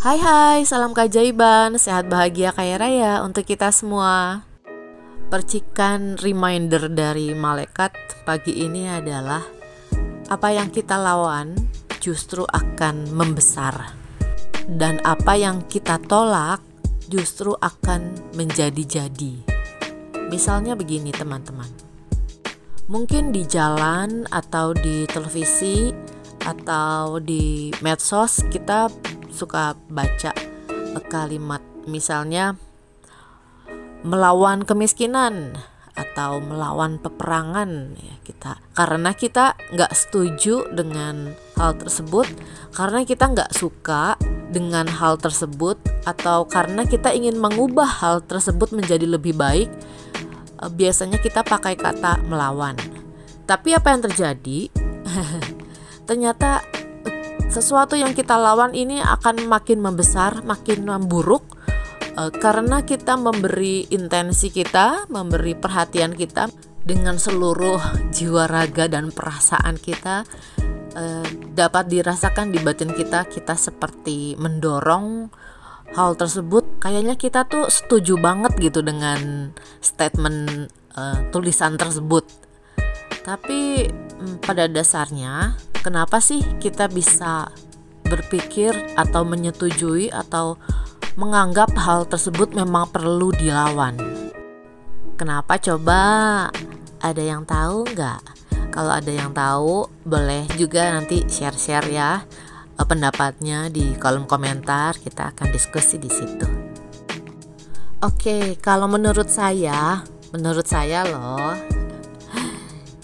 Hai hai, salam keajaiban, sehat bahagia kaya raya untuk kita semua. Percikan reminder dari malaikat pagi ini adalah apa yang kita lawan justru akan membesar, dan apa yang kita tolak justru akan menjadi-jadi. Misalnya begini teman-teman, mungkin di jalan atau di televisi atau di medsos kita suka baca kalimat misalnya melawan kemiskinan atau melawan peperangan ya, karena kita nggak setuju dengan hal tersebut, karena kita nggak suka dengan hal tersebut, atau karena kita ingin mengubah hal tersebut menjadi lebih baik. Biasanya kita pakai kata melawan. Tapi apa yang terjadi? Ternyata sesuatu yang kita lawan ini akan makin membesar, makin memburuk, karena kita memberi intensi kita, memberi perhatian kita dengan seluruh jiwa raga dan perasaan kita. Dapat dirasakan di batin kita seperti mendorong hal tersebut. Kayaknya kita tuh setuju banget gitu dengan statement tulisan tersebut. Tapi pada dasarnya, kenapa sih kita bisa berpikir atau menyetujui atau menganggap hal tersebut memang perlu dilawan? Kenapa coba? Ada yang tahu nggak? Kalau ada yang tahu, boleh juga nanti share-share ya pendapatnya di kolom komentar. Kita akan diskusi di situ. Oke, kalau menurut saya loh,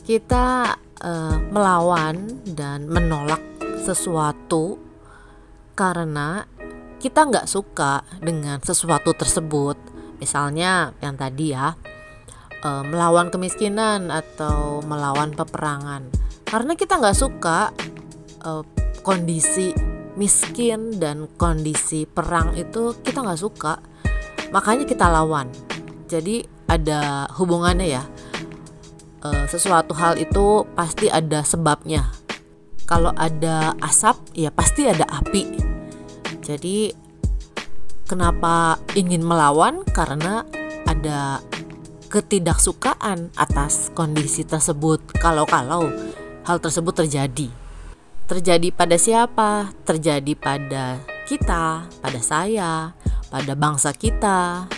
kita melawan dan menolak sesuatu karena kita nggak suka dengan sesuatu tersebut. Misalnya yang tadi ya, melawan kemiskinan atau melawan peperangan, karena kita nggak suka kondisi miskin dan kondisi perang itu kita nggak suka, makanya kita lawan. Jadi ada hubungannya ya. Sesuatu hal itu pasti ada sebabnya. Kalau ada asap, ya pasti ada api. Jadi kenapa ingin melawan? Karena ada ketidaksukaan atas kondisi tersebut. Kalau hal tersebut terjadi pada siapa? Terjadi pada kita, pada saya, pada bangsa kita.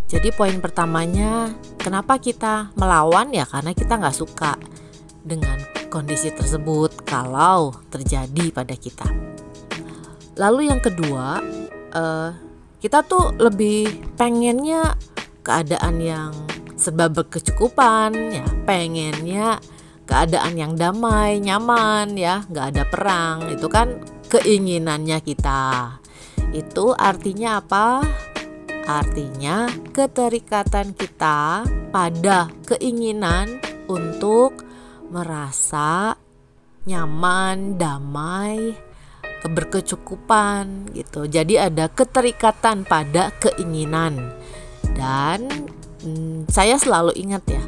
Jadi poin pertamanya, kenapa kita melawan? Ya karena kita nggak suka dengan kondisi tersebut kalau terjadi pada kita. Lalu yang kedua, kita tuh lebih pengennya keadaan yang serba berkecukupan, ya pengennya keadaan yang damai, nyaman, ya nggak ada perang. Itu kan keinginannya kita. Itu artinya apa? Artinya keterikatan kita pada keinginan untuk merasa nyaman, damai, berkecukupan gitu. Jadi ada keterikatan pada keinginan. Dan saya selalu ingat ya,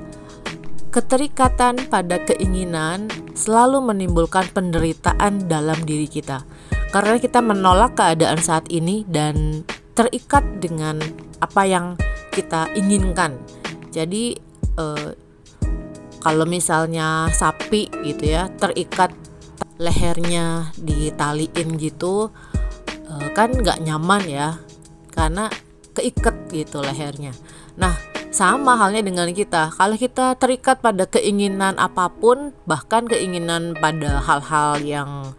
keterikatan pada keinginan selalu menimbulkan penderitaan dalam diri kita. Karena kita menolak keadaan saat ini dan terikat dengan apa yang kita inginkan. Jadi kalau misalnya sapi gitu ya, terikat lehernya ditaliin gitu, kan nggak nyaman ya, karena keikat gitu lehernya. Nah sama halnya dengan kita. Kalau kita terikat pada keinginan apapun, bahkan keinginan pada hal-hal yang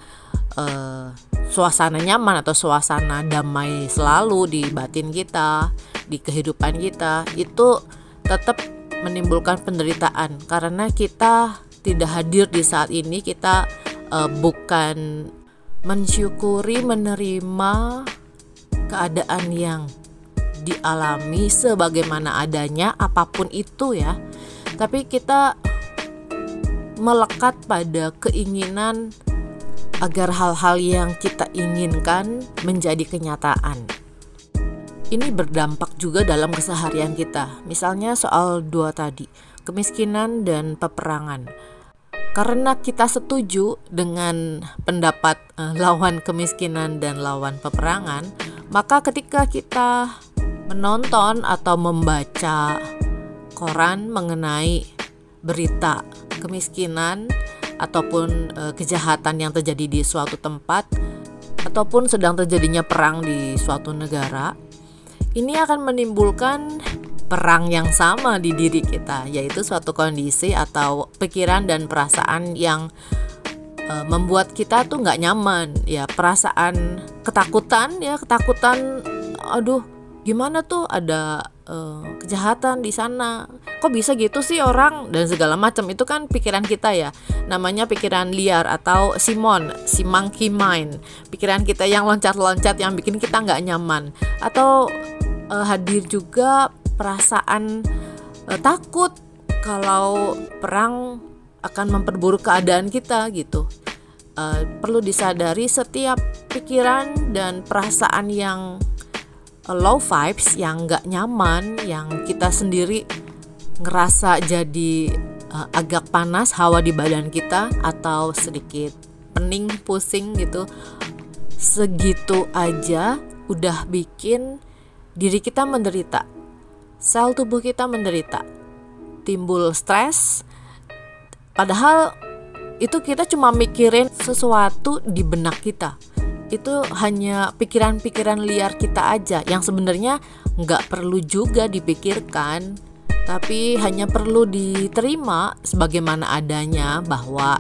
suasana nyaman atau suasana damai selalu di batin kita, di kehidupan kita, itu tetap menimbulkan penderitaan karena kita tidak hadir di saat ini. Kita bukan mensyukuri, menerima keadaan yang dialami sebagaimana adanya, apapun itu ya, tapi kita melekat pada keinginan agar hal-hal yang kita inginkan menjadi kenyataan. Ini berdampak juga dalam keseharian kita. Misalnya soal dua tadi, kemiskinan dan peperangan. Karena kita setuju dengan pendapat lawan kemiskinan dan lawan peperangan, maka ketika kita menonton atau membaca koran mengenai berita kemiskinan ataupun kejahatan yang terjadi di suatu tempat ataupun sedang terjadinya perang di suatu negara, ini akan menimbulkan perang yang sama di diri kita, yaitu suatu kondisi atau pikiran dan perasaan yang membuat kita tuh nggak nyaman, ya, perasaan ketakutan, aduh gimana tuh ada kejahatan di sana, kok bisa gitu sih orang, dan segala macam. Itu kan pikiran kita ya, namanya pikiran liar atau si monkey mind, pikiran kita yang loncat-loncat yang bikin kita nggak nyaman. Atau hadir juga perasaan takut kalau perang akan memperburuk keadaan kita gitu. Perlu disadari setiap pikiran dan perasaan yang low vibes, yang gak nyaman, yang kita sendiri ngerasa jadi agak panas hawa di badan kita atau sedikit pening, pusing gitu, segitu aja udah bikin diri kita menderita, sel tubuh kita menderita, timbul stres. Padahal itu kita cuma mikirin sesuatu di benak kita. Itu hanya pikiran-pikiran liar kita aja yang sebenarnya nggak perlu juga dipikirkan, tapi hanya perlu diterima sebagaimana adanya, bahwa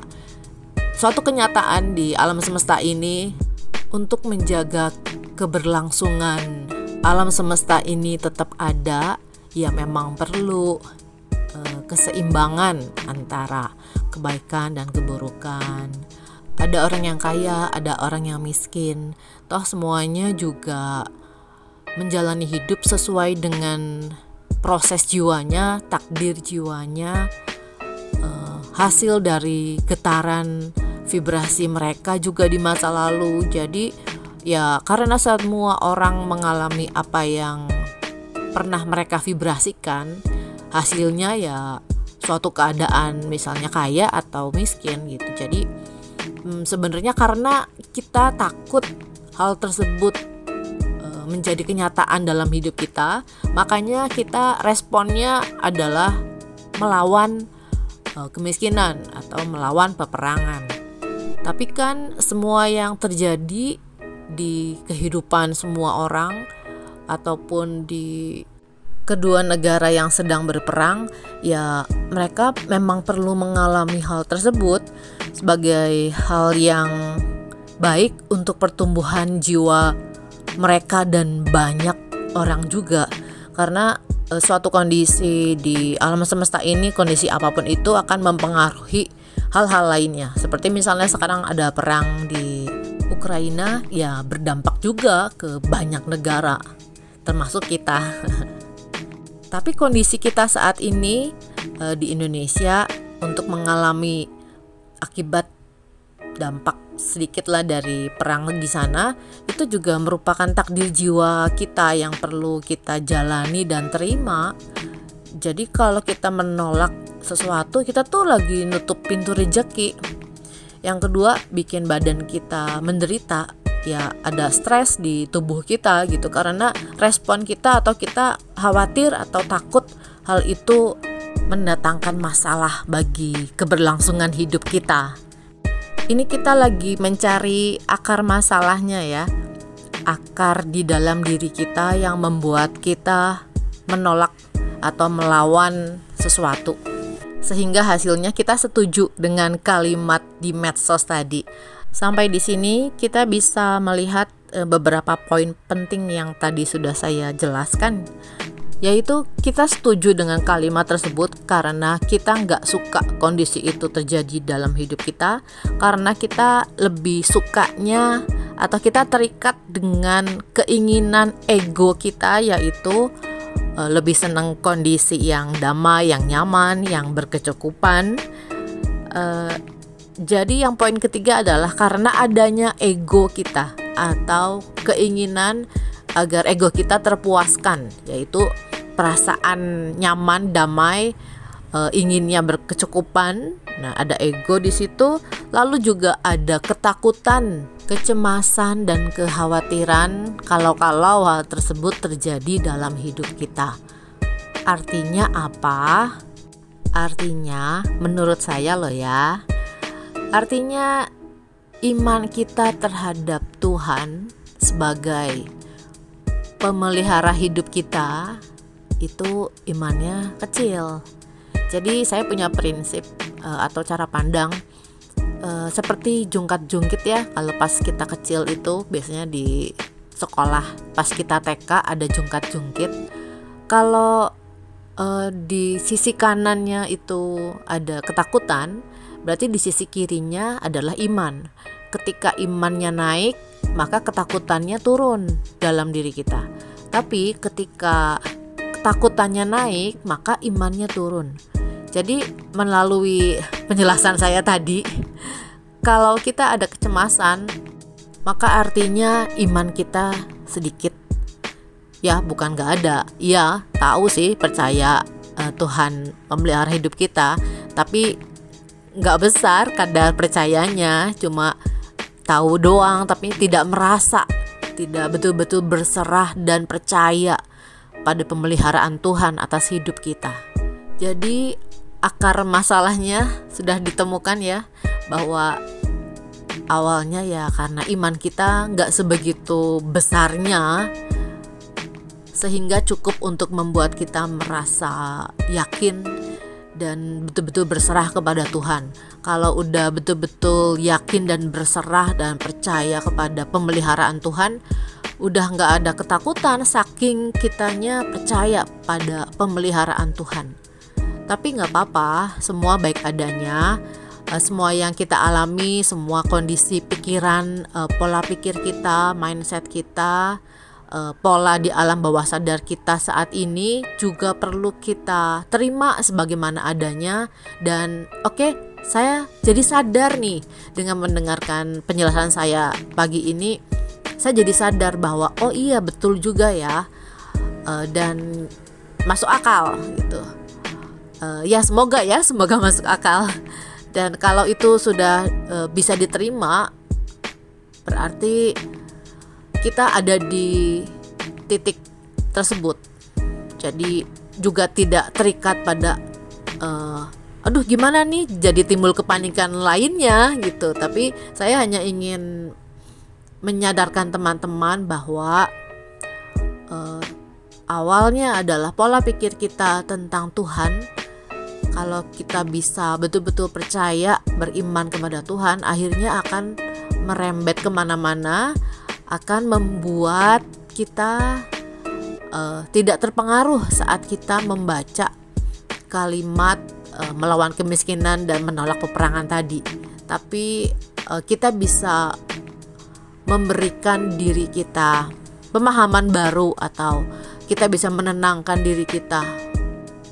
suatu kenyataan di alam semesta ini untuk menjaga keberlangsungan alam semesta ini tetap ada, ya memang perlu keseimbangan antara kebaikan dan keburukan. Ada orang yang kaya, ada orang yang miskin. Toh semuanya juga menjalani hidup sesuai dengan proses jiwanya, takdir jiwanya, hasil dari getaran vibrasi mereka juga di masa lalu. Jadi ya karena semua orang mengalami apa yang pernah mereka vibrasikan, hasilnya ya suatu keadaan misalnya kaya atau miskin gitu. Jadi sebenarnya karena kita takut hal tersebut menjadi kenyataan dalam hidup kita, makanya kita responnya adalah melawan kemiskinan atau melawan peperangan. Tapi kan semua yang terjadi di kehidupan semua orang ataupun di kedua negara yang sedang berperang, ya mereka memang perlu mengalami hal tersebut sebagai hal yang baik untuk pertumbuhan jiwa mereka dan banyak orang juga. Karena suatu kondisi di alam semesta ini, kondisi apapun itu akan mempengaruhi hal-hal lainnya. Seperti misalnya sekarang ada perang di Ukraina, ya berdampak juga ke banyak negara termasuk kita. Tapi kondisi kita saat ini di Indonesia untuk mengalami akibat dampak sedikitlah dari perang di sana, itu juga merupakan takdir jiwa kita yang perlu kita jalani dan terima. Jadi kalau kita menolak sesuatu, kita tuh lagi nutup pintu rezeki. Yang kedua, bikin badan kita menderita, ya ada stres di tubuh kita gitu, karena respon kita atau kita khawatir atau takut hal itu mendatangkan masalah bagi keberlangsungan hidup kita. Ini kita lagi mencari akar masalahnya ya, akar di dalam diri kita yang membuat kita menolak atau melawan sesuatu, sehingga hasilnya kita setuju dengan kalimat di medsos tadi. Sampai di sini kita bisa melihat beberapa poin penting yang tadi sudah saya jelaskan, yaitu kita setuju dengan kalimat tersebut karena kita nggak suka kondisi itu terjadi dalam hidup kita, karena kita lebih sukanya atau kita terikat dengan keinginan ego kita, yaitu lebih senang kondisi yang damai, yang nyaman, yang berkecukupan. Jadi yang poin ketiga adalah karena adanya ego kita atau keinginan agar ego kita terpuaskan, yaitu perasaan nyaman, damai, inginnya berkecukupan Nah, ada ego di situ, lalu juga ada ketakutan, kecemasan, dan kekhawatiran kalau-kalau hal tersebut terjadi dalam hidup kita. Artinya apa? Artinya, menurut saya loh ya, artinya iman kita terhadap Tuhan sebagai pemelihara hidup kita itu imannya kecil. Jadi saya punya prinsip atau cara pandang seperti jungkat-jungkit ya. Kalau pas kita kecil itu biasanya di sekolah pas kita TK ada jungkat-jungkit. Kalau di sisi kanannya itu ada ketakutan, berarti di sisi kirinya adalah iman. Ketika imannya naik, maka ketakutannya turun dalam diri kita. Tapi ketika ketakutannya naik, maka imannya turun. Jadi melalui penjelasan saya tadi, kalau kita ada kecemasan, maka artinya iman kita sedikit. Ya, bukan gak ada. Ya, tahu sih, percaya Tuhan memelihara hidup kita, tapi gak besar kadar percayanya, cuma tahu doang, tapi tidak merasa, tidak betul-betul berserah dan percaya pada pemeliharaan Tuhan atas hidup kita. Jadi akar masalahnya sudah ditemukan ya, bahwa awalnya ya karena iman kita gak sebegitu besarnya, sehingga cukup untuk membuat kita merasa yakin dan betul-betul berserah kepada Tuhan. Kalau udah betul-betul yakin dan berserah dan percaya kepada pemeliharaan Tuhan, udah gak ada ketakutan saking kitanya percaya pada pemeliharaan Tuhan. Tapi gak apa-apa, semua baik adanya. Semua yang kita alami, semua kondisi pikiran, pola pikir kita, mindset kita, pola di alam bawah sadar kita saat ini juga perlu kita terima sebagaimana adanya. Dan oke, saya jadi sadar nih dengan mendengarkan penjelasan saya pagi ini. Saya jadi sadar bahwa oh iya betul juga ya, dan masuk akal gitu. Ya semoga masuk akal. Dan kalau itu sudah bisa diterima, berarti kita ada di titik tersebut. Jadi juga tidak terikat pada aduh gimana nih, jadi timbul kepanikan lainnya gitu. Tapi saya hanya ingin menyadarkan teman-teman bahwa awalnya adalah pola pikir kita tentang Tuhan. Kalau kita bisa betul-betul percaya, beriman kepada Tuhan, akhirnya akan merembet kemana-mana, akan membuat kita tidak terpengaruh saat kita membaca kalimat melawan kemiskinan dan menolak peperangan tadi. Tapi kita bisa memberikan diri kita pemahaman baru, atau kita bisa menenangkan diri kita.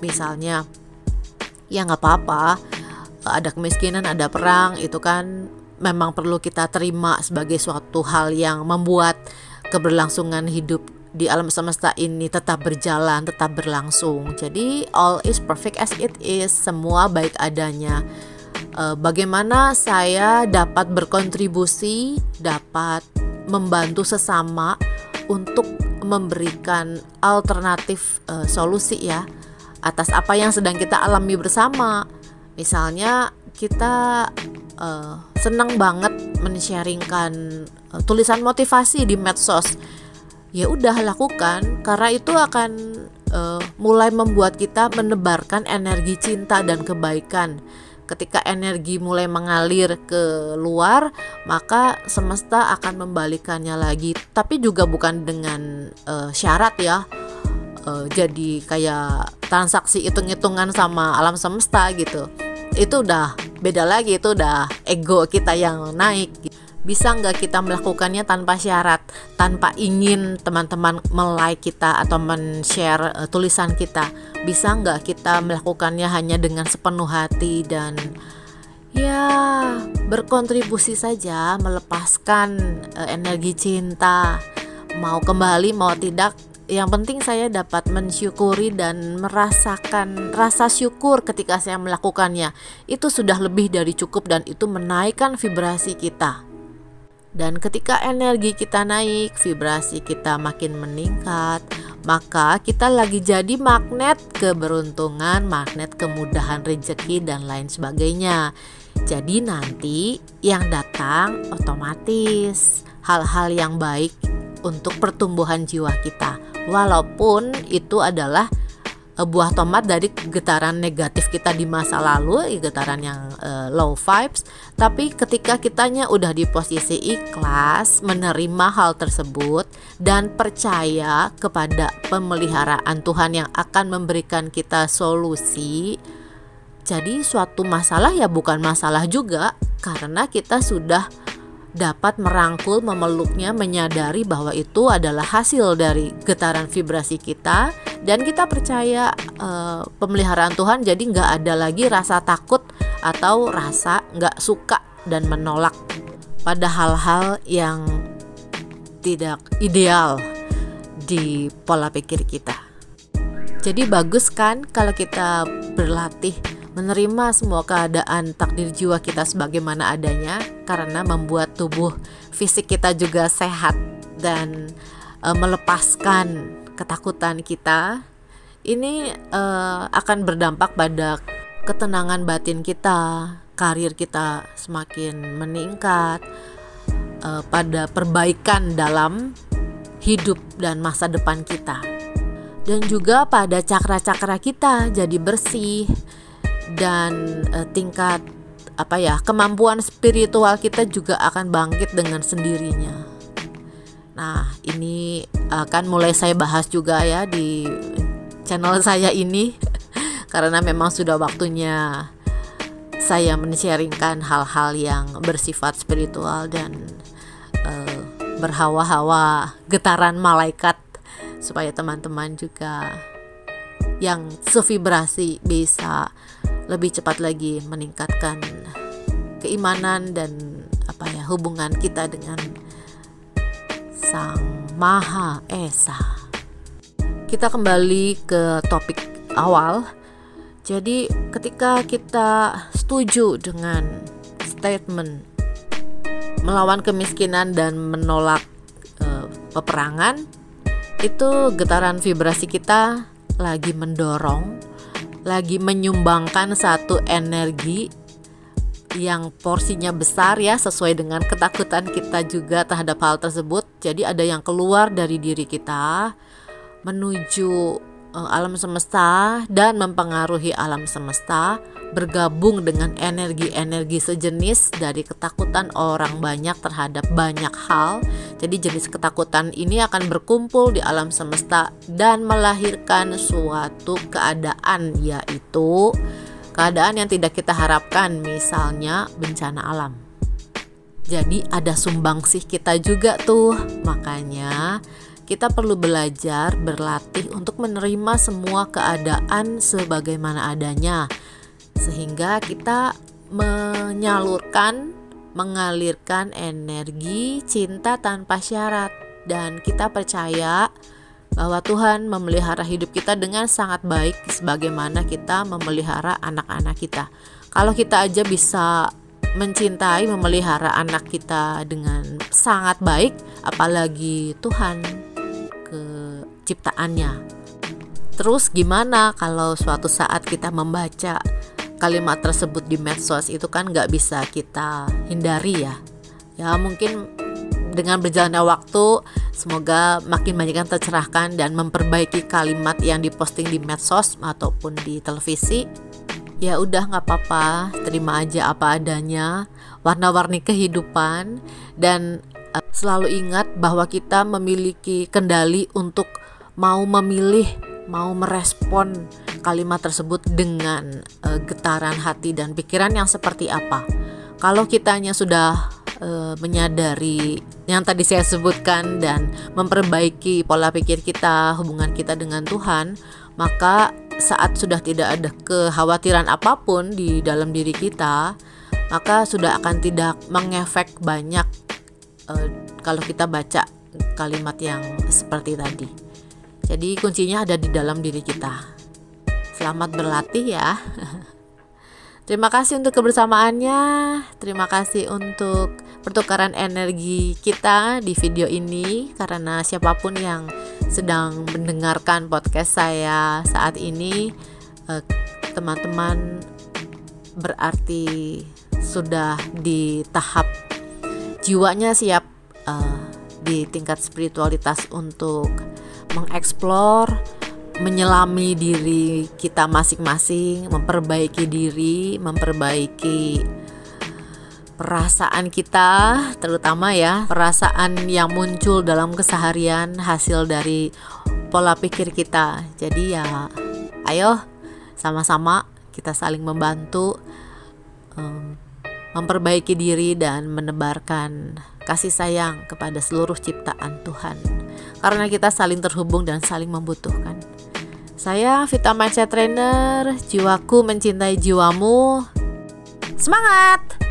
Misalnya, ya nggak apa-apa, ada kemiskinan, ada perang, itu kan memang perlu kita terima sebagai suatu hal yang membuat keberlangsungan hidup di alam semesta ini tetap berjalan, tetap berlangsung. Jadi all is perfect as it is, semua baik adanya. Bagaimana saya dapat berkontribusi, dapat membantu sesama untuk memberikan alternatif solusi ya atas apa yang sedang kita alami bersama. Misalnya kita senang banget men-sharingkan tulisan motivasi di medsos. Ya udah lakukan, karena itu akan mulai membuat kita menebarkan energi cinta dan kebaikan. Ketika energi mulai mengalir ke luar, maka semesta akan membalikannya lagi. Tapi juga bukan dengan syarat ya. Jadi kayak transaksi hitung-hitungan sama alam semesta gitu. Itu udah beda lagi, itu udah ego kita yang naik. Bisa nggak kita melakukannya tanpa syarat, tanpa ingin teman-teman like kita atau men-share tulisan kita? Bisa nggak kita melakukannya hanya dengan sepenuh hati dan ya berkontribusi saja, melepaskan energi cinta, mau kembali mau tidak Yang penting saya dapat mensyukuri dan merasakan rasa syukur ketika saya melakukannya. Itu sudah lebih dari cukup dan itu menaikkan vibrasi kita. Dan ketika energi kita naik, vibrasi kita makin meningkat, maka kita lagi jadi magnet keberuntungan, magnet kemudahan rezeki dan lain sebagainya. Jadi nanti yang datang otomatis hal-hal yang baik untuk pertumbuhan jiwa kita. Walaupun itu adalah buah tomat dari getaran negatif kita di masa lalu, getaran yang low vibes. Tapi ketika kitanya udah di posisi ikhlas, menerima hal tersebut dan percaya kepada pemeliharaan Tuhan yang akan memberikan kita solusi, jadi suatu masalah ya bukan masalah juga, karena kita sudah dapat merangkul, memeluknya, menyadari bahwa itu adalah hasil dari getaran vibrasi kita, dan kita percaya pemeliharaan Tuhan. Jadi nggak ada lagi rasa takut atau rasa nggak suka dan menolak pada hal-hal yang tidak ideal di pola pikir kita. Jadi bagus kan kalau kita berlatih menerima semua keadaan takdir jiwa kita sebagaimana adanya, karena membuat tubuh fisik kita juga sehat dan melepaskan ketakutan kita. Ini akan berdampak pada ketenangan batin kita, karir kita semakin meningkat, pada perbaikan dalam hidup dan masa depan kita, dan juga pada cakra-cakra kita jadi bersih, dan tingkat kemampuan spiritual kita juga akan bangkit dengan sendirinya. Nah, ini akan mulai saya bahas juga ya di channel saya ini karena memang sudah waktunya saya men-sharingkan hal-hal yang bersifat spiritual dan berhawa-hawa getaran malaikat, supaya teman-teman juga yang sevibrasi bisa lebih cepat lagi meningkatkan keimanan dan hubungan kita dengan Sang Maha Esa. Kita kembali ke topik awal. Jadi ketika kita setuju dengan statement melawan kemiskinan dan menolak peperangan, itu getaran vibrasi kita lagi mendorong, lagi menyumbangkan satu energi yang porsinya besar ya, sesuai dengan ketakutan kita juga terhadap hal tersebut. Jadi ada yang keluar dari diri kita menuju alam semesta dan mempengaruhi alam semesta, bergabung dengan energi-energi sejenis dari ketakutan orang banyak terhadap banyak hal. Jadi jenis ketakutan ini akan berkumpul di alam semesta dan melahirkan suatu keadaan, yaitu keadaan yang tidak kita harapkan, misalnya bencana alam. Jadi ada sumbangsih kita juga tuh. Makanya kita perlu belajar, berlatih untuk menerima semua keadaan sebagaimana adanya, sehingga kita mengalirkan energi cinta tanpa syarat, dan kita percaya bahwa Tuhan memelihara hidup kita dengan sangat baik sebagaimana kita memelihara anak-anak kita. Kalau kita aja bisa mencintai, memelihara anak kita dengan sangat baik, apalagi Tuhan ciptaannya. Terus gimana kalau suatu saat kita membaca kalimat tersebut di medsos, itu kan gak bisa kita hindari ya. Ya mungkin dengan berjalannya waktu, semoga makin banyak yang tercerahkan dan memperbaiki kalimat yang diposting di medsos ataupun di televisi. Ya udah gak apa-apa, terima aja apa adanya, warna-warni kehidupan, dan selalu ingat bahwa kita memiliki kendali untuk mau memilih, mau merespon kalimat tersebut dengan getaran hati dan pikiran yang seperti apa. Kalau kitanya sudah menyadari yang tadi saya sebutkan dan memperbaiki pola pikir kita, hubungan kita dengan Tuhan, maka saat sudah tidak ada kekhawatiran apapun di dalam diri kita, maka sudah akan tidak mengefek banyak kalau kita baca kalimat yang seperti tadi. Jadi kuncinya ada di dalam diri kita. Selamat berlatih ya. Terima kasih untuk kebersamaannya. Terima kasih untuk pertukaran energi kita di video ini. Karena siapapun yang sedang mendengarkan podcast saya saat ini, teman-teman berarti sudah di tahap jiwanya siap di tingkat spiritualitas untuk mengeksplor, menyelami diri kita masing-masing, memperbaiki diri, memperbaiki perasaan kita, terutama ya perasaan yang muncul dalam keseharian hasil dari pola pikir kita. Jadi ya ayo sama-sama kita saling membantu memperbaiki diri dan menebarkan kasih sayang kepada seluruh ciptaan Tuhan, karena kita saling terhubung dan saling membutuhkan. Saya Vita Mindset Trainer, jiwaku mencintai jiwamu. Semangat!